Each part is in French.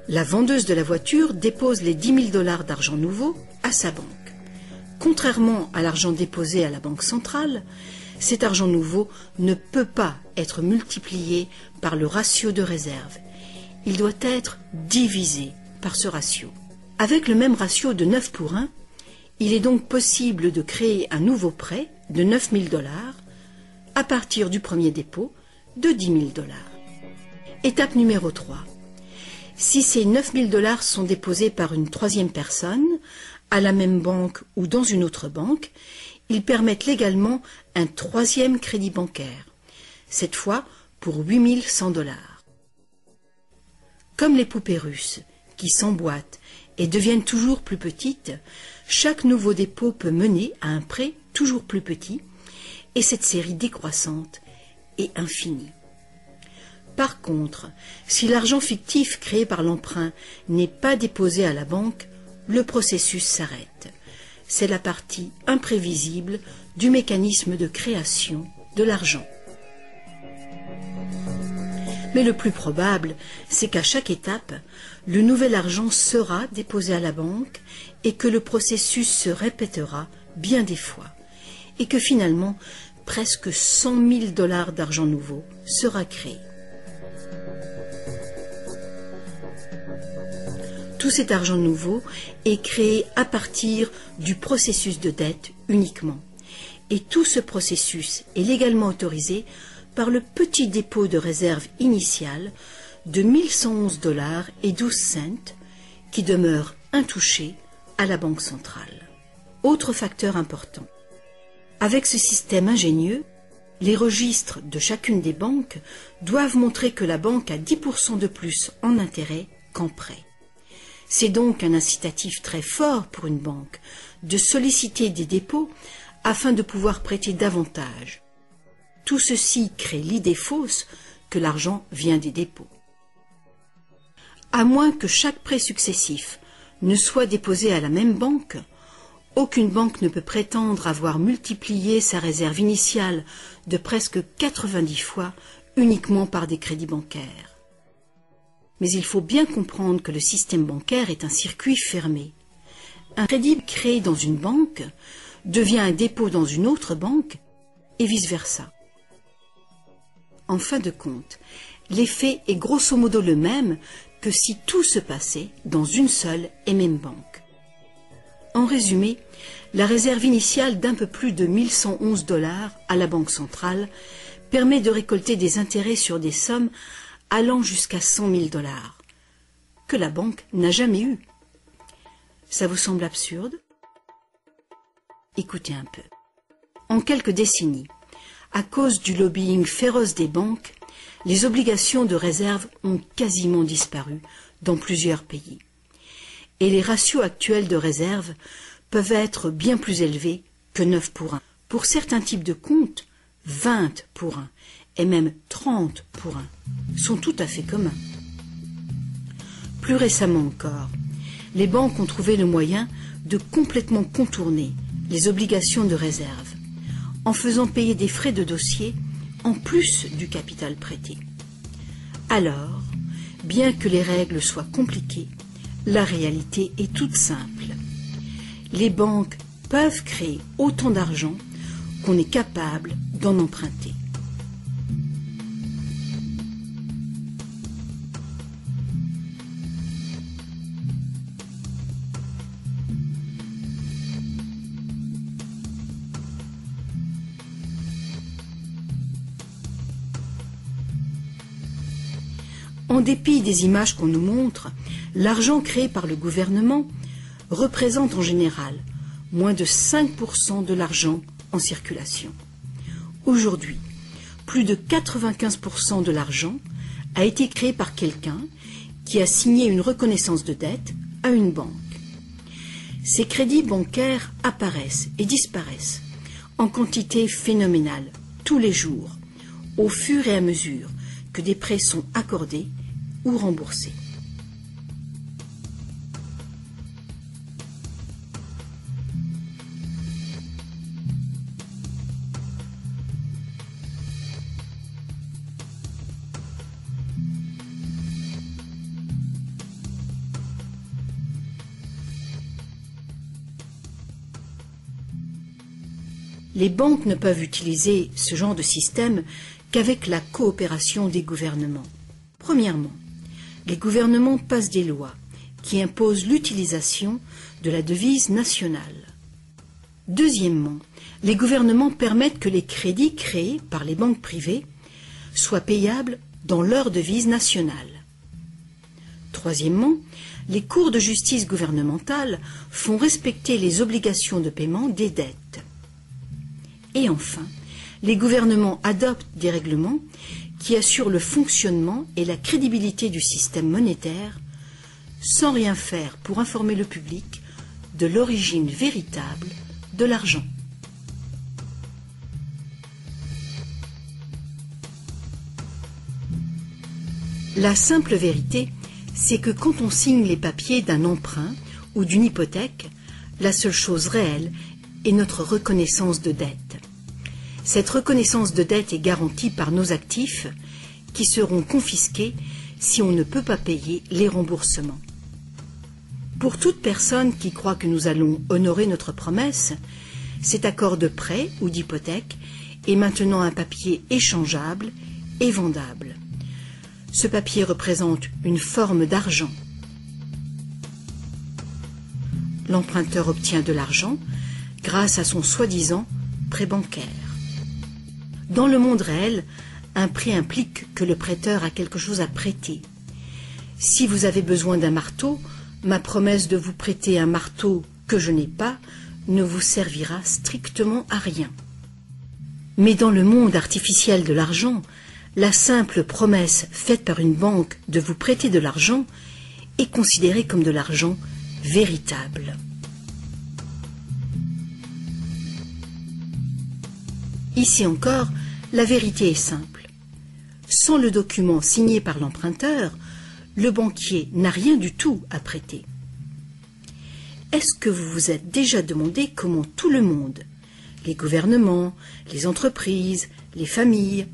La vendeuse de la voiture dépose les 10 000 $ d'argent nouveau à sa banque. Contrairement à l'argent déposé à la banque centrale, cet argent nouveau ne peut pas être multiplié par le ratio de réserve. Il doit être divisé par ce ratio. Avec le même ratio de 9 pour 1, il est donc possible de créer un nouveau prêt de 9 000 $ à partir du premier dépôt de 10 000 $. Étape numéro 3. Si ces 9 000 $ sont déposés par une troisième personne, à la même banque ou dans une autre banque, ils permettent légalement un troisième crédit bancaire, cette fois pour 8 100 $. Comme les poupées russes, qui s'emboîtent et deviennent toujours plus petites, chaque nouveau dépôt peut mener à un prêt toujours plus petit, et cette série décroissante est infinie. Par contre, si l'argent fictif créé par l'emprunt n'est pas déposé à la banque, le processus s'arrête. C'est la partie imprévisible du mécanisme de création de l'argent. Mais le plus probable, c'est qu'à chaque étape, le nouvel argent sera déposé à la banque et que le processus se répétera bien des fois, et que finalement, presque 100 000 $ d'argent nouveau sera créé. Tout cet argent nouveau est créé à partir du processus de dette uniquement. Et tout ce processus est légalement autorisé par le petit dépôt de réserve initial de 1 111 $ et 12 cents qui demeure intouché à la Banque centrale. Autre facteur important. Avec ce système ingénieux, les registres de chacune des banques doivent montrer que la banque a 10% de plus en intérêt qu'en prêt. C'est donc un incitatif très fort pour une banque de solliciter des dépôts afin de pouvoir prêter davantage. Tout ceci crée l'idée fausse que l'argent vient des dépôts. À moins que chaque prêt successif ne soit déposé à la même banque, aucune banque ne peut prétendre avoir multiplié sa réserve initiale de presque 90 fois uniquement par des crédits bancaires. Mais il faut bien comprendre que le système bancaire est un circuit fermé. Un crédit créé dans une banque devient un dépôt dans une autre banque et vice-versa. En fin de compte, l'effet est grosso modo le même que si tout se passait dans une seule et même banque. En résumé, la réserve initiale d'un peu plus de 1 111 $ à la Banque centrale permet de récolter des intérêts sur des sommes allant jusqu'à 100 000 $, que la banque n'a jamais eu. Ça vous semble absurde? Écoutez un peu. En quelques décennies, à cause du lobbying féroce des banques, les obligations de réserve ont quasiment disparu dans plusieurs pays. Et les ratios actuels de réserve peuvent être bien plus élevés que 9 pour 1. Pour certains types de comptes, 20 pour 1 et même 30 pour 1 sont tout à fait communs. Plus récemment encore, les banques ont trouvé le moyen de complètement contourner les obligations de réserve en faisant payer des frais de dossier en plus du capital prêté. Alors, bien que les règles soient compliquées, la réalité est toute simple. Les banques peuvent créer autant d'argent qu'on est capable d'en emprunter. En dépit des images qu'on nous montre, l'argent créé par le gouvernement représente en général moins de 5% de l'argent en circulation. Aujourd'hui, plus de 95% de l'argent a été créé par quelqu'un qui a signé une reconnaissance de dette à une banque. Ces crédits bancaires apparaissent et disparaissent en quantité phénoménale tous les jours, au fur et à mesure que des prêts sont accordés ou remboursés. Les banques ne peuvent utiliser ce genre de système qu'avec la coopération des gouvernements. Premièrement, les gouvernements passent des lois qui imposent l'utilisation de la devise nationale. Deuxièmement, les gouvernements permettent que les crédits créés par les banques privées soient payables dans leur devise nationale. Troisièmement, les cours de justice gouvernementales font respecter les obligations de paiement des dettes. Et enfin, les gouvernements adoptent des règlements qui assurent le fonctionnement et la crédibilité du système monétaire sans rien faire pour informer le public de l'origine véritable de l'argent. La simple vérité, c'est que quand on signe les papiers d'un emprunt ou d'une hypothèque, la seule chose réelle est notre reconnaissance de dette. Cette reconnaissance de dette est garantie par nos actifs qui seront confisqués si on ne peut pas payer les remboursements. Pour toute personne qui croit que nous allons honorer notre promesse, cet accord de prêt ou d'hypothèque est maintenant un papier échangeable et vendable. Ce papier représente une forme d'argent. L'emprunteur obtient de l'argent grâce à son soi-disant prêt bancaire. Dans le monde réel, un prêt implique que le prêteur a quelque chose à prêter. Si vous avez besoin d'un marteau, ma promesse de vous prêter un marteau que je n'ai pas ne vous servira strictement à rien. Mais dans le monde artificiel de l'argent, la simple promesse faite par une banque de vous prêter de l'argent est considérée comme de l'argent véritable. Ici encore, la vérité est simple. Sans le document signé par l'emprunteur, le banquier n'a rien du tout à prêter. Est-ce que vous vous êtes déjà demandé comment tout le monde, les gouvernements, les entreprises, les familles,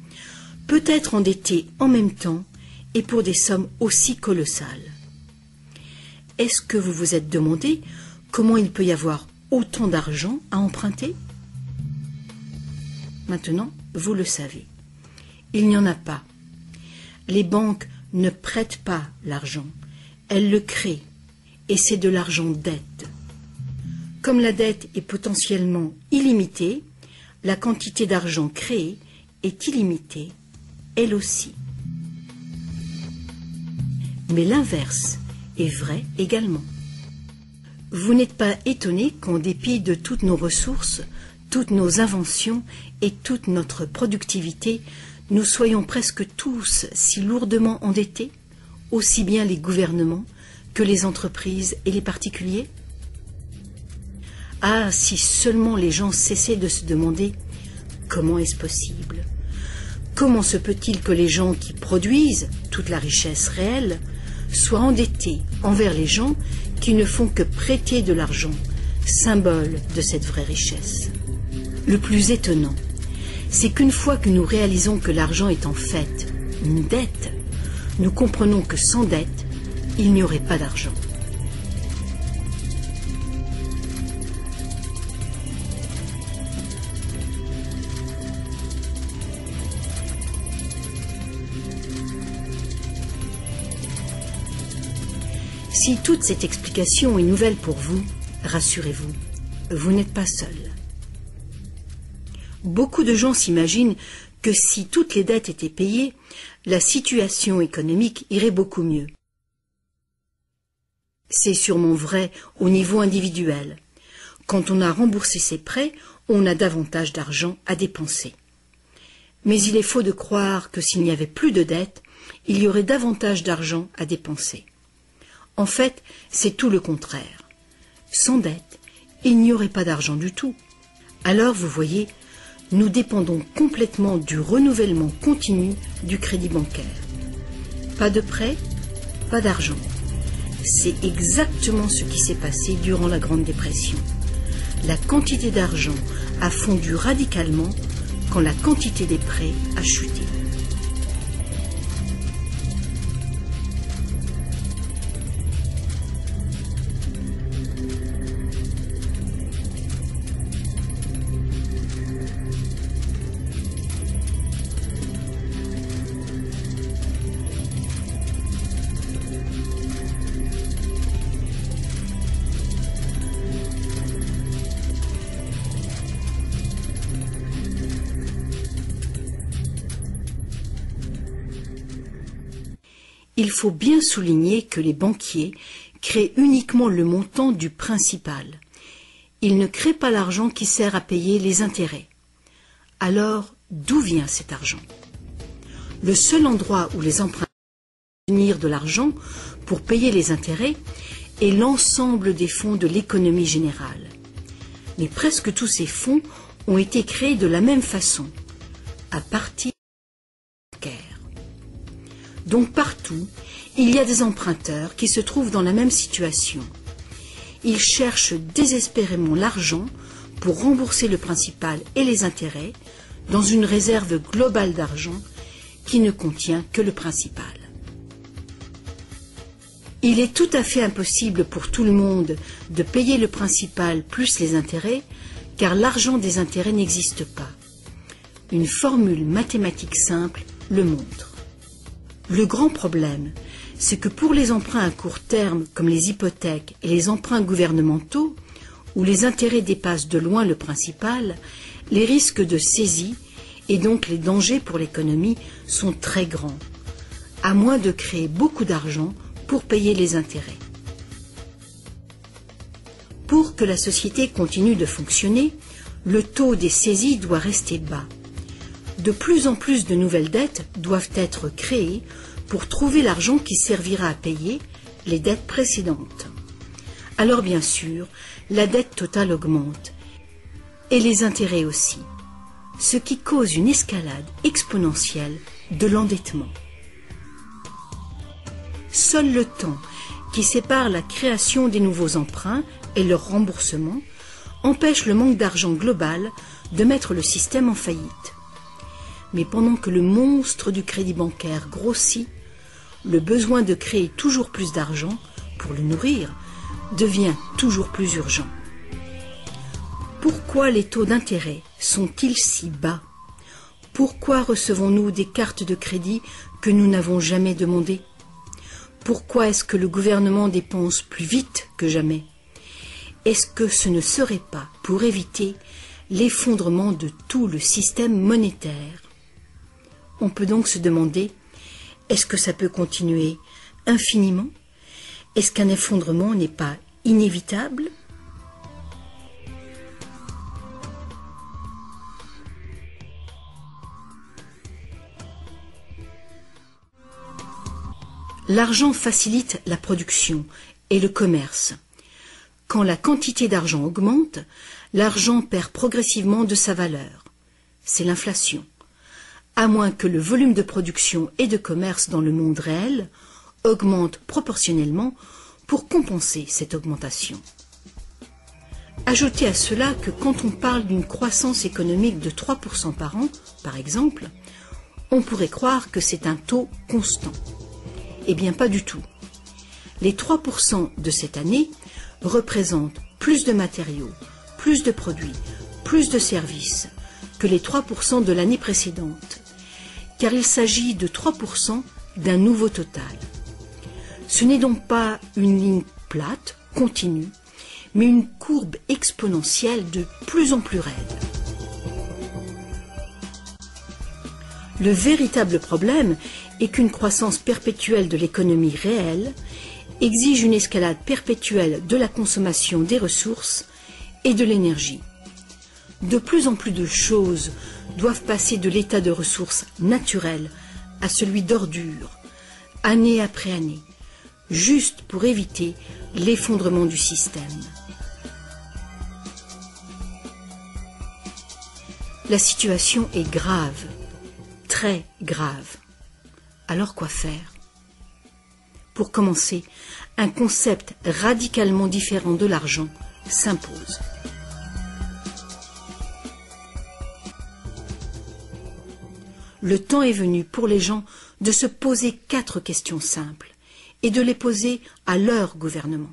peut être endetté en même temps et pour des sommes aussi colossales? Est-ce que vous vous êtes demandé comment il peut y avoir autant d'argent à emprunter? Maintenant, vous le savez. Il n'y en a pas. Les banques ne prêtent pas l'argent, elles le créent, et c'est de l'argent dette. Comme la dette est potentiellement illimitée, la quantité d'argent créée est illimitée, elle aussi. Mais l'inverse est vrai également. Vous n'êtes pas étonné qu'en dépit de toutes nos ressources, toutes nos inventions et toute notre productivité, nous soyons presque tous si lourdement endettés, aussi bien les gouvernements que les entreprises et les particuliers? Ah, si seulement les gens cessaient de se demander comment est-ce possible? Comment se peut-il que les gens qui produisent toute la richesse réelle soient endettés envers les gens qui ne font que prêter de l'argent, symbole de cette vraie richesse? Le plus étonnant, c'est qu'une fois que nous réalisons que l'argent est en fait une dette, nous comprenons que sans dette, il n'y aurait pas d'argent. Si toute cette explication est nouvelle pour vous, rassurez-vous, vous n'êtes pas seul. Beaucoup de gens s'imaginent que si toutes les dettes étaient payées, la situation économique irait beaucoup mieux. C'est sûrement vrai au niveau individuel. Quand on a remboursé ses prêts, on a davantage d'argent à dépenser. Mais il est faux de croire que s'il n'y avait plus de dettes, il y aurait davantage d'argent à dépenser. En fait, c'est tout le contraire. Sans dette, il n'y aurait pas d'argent du tout. Alors, vous voyez, nous dépendons complètement du renouvellement continu du crédit bancaire. Pas de prêt, pas d'argent. C'est exactement ce qui s'est passé durant la Grande Dépression. La quantité d'argent a fondu radicalement quand la quantité des prêts a chuté. Il faut bien souligner que les banquiers créent uniquement le montant du principal. Ils ne créent pas l'argent qui sert à payer les intérêts. Alors, d'où vient cet argent? Le seul endroit où les emprunteurs peuvent obtenir de l'argent pour payer les intérêts est l'ensemble des fonds de l'économie générale. Mais presque tous ces fonds ont été créés de la même façon, à partir de bancaires. Donc partout, il y a des emprunteurs qui se trouvent dans la même situation. Ils cherchent désespérément l'argent pour rembourser le principal et les intérêts dans une réserve globale d'argent qui ne contient que le principal. Il est tout à fait impossible pour tout le monde de payer le principal plus les intérêts, car l'argent des intérêts n'existe pas. Une formule mathématique simple le montre. Le grand problème, c'est que pour les emprunts à court terme, comme les hypothèques et les emprunts gouvernementaux, où les intérêts dépassent de loin le principal, les risques de saisie et donc les dangers pour l'économie sont très grands, à moins de créer beaucoup d'argent pour payer les intérêts. Pour que la société continue de fonctionner, le taux des saisies doit rester bas. De plus en plus de nouvelles dettes doivent être créées pour trouver l'argent qui servira à payer les dettes précédentes. Alors bien sûr, la dette totale augmente, et les intérêts aussi, ce qui cause une escalade exponentielle de l'endettement. Seul le temps qui sépare la création des nouveaux emprunts et leur remboursement empêche le manque d'argent global de mettre le système en faillite. Mais pendant que le monstre du crédit bancaire grossit, le besoin de créer toujours plus d'argent pour le nourrir devient toujours plus urgent. Pourquoi les taux d'intérêt sont-ils si bas? Pourquoi recevons-nous des cartes de crédit que nous n'avons jamais demandées? Pourquoi est-ce que le gouvernement dépense plus vite que jamais? Est-ce que ce ne serait pas pour éviter l'effondrement de tout le système monétaire? On peut donc se demander, est-ce que ça peut continuer infiniment? Est-ce qu'un effondrement n'est pas inévitable? L'argent facilite la production et le commerce. Quand la quantité d'argent augmente, l'argent perd progressivement de sa valeur. C'est l'inflation. À moins que le volume de production et de commerce dans le monde réel augmente proportionnellement pour compenser cette augmentation. Ajoutez à cela que quand on parle d'une croissance économique de 3% par an, par exemple, on pourrait croire que c'est un taux constant. Eh bien, pas du tout. Les 3% de cette année représentent plus de matériaux, plus de produits, plus de services que les 3% de l'année précédente, car il s'agit de 3% d'un nouveau total. Ce n'est donc pas une ligne plate, continue, mais une courbe exponentielle de plus en plus raide. Le véritable problème est qu'une croissance perpétuelle de l'économie réelle exige une escalade perpétuelle de la consommation des ressources et de l'énergie. De plus en plus de choses doivent passer de l'état de ressources naturelles à celui d'ordures, année après année, juste pour éviter l'effondrement du système. La situation est grave, très grave. Alors quoi faire? Pour commencer, un concept radicalement différent de l'argent s'impose. Le temps est venu pour les gens de se poser 4 questions simples et de les poser à leur gouvernement.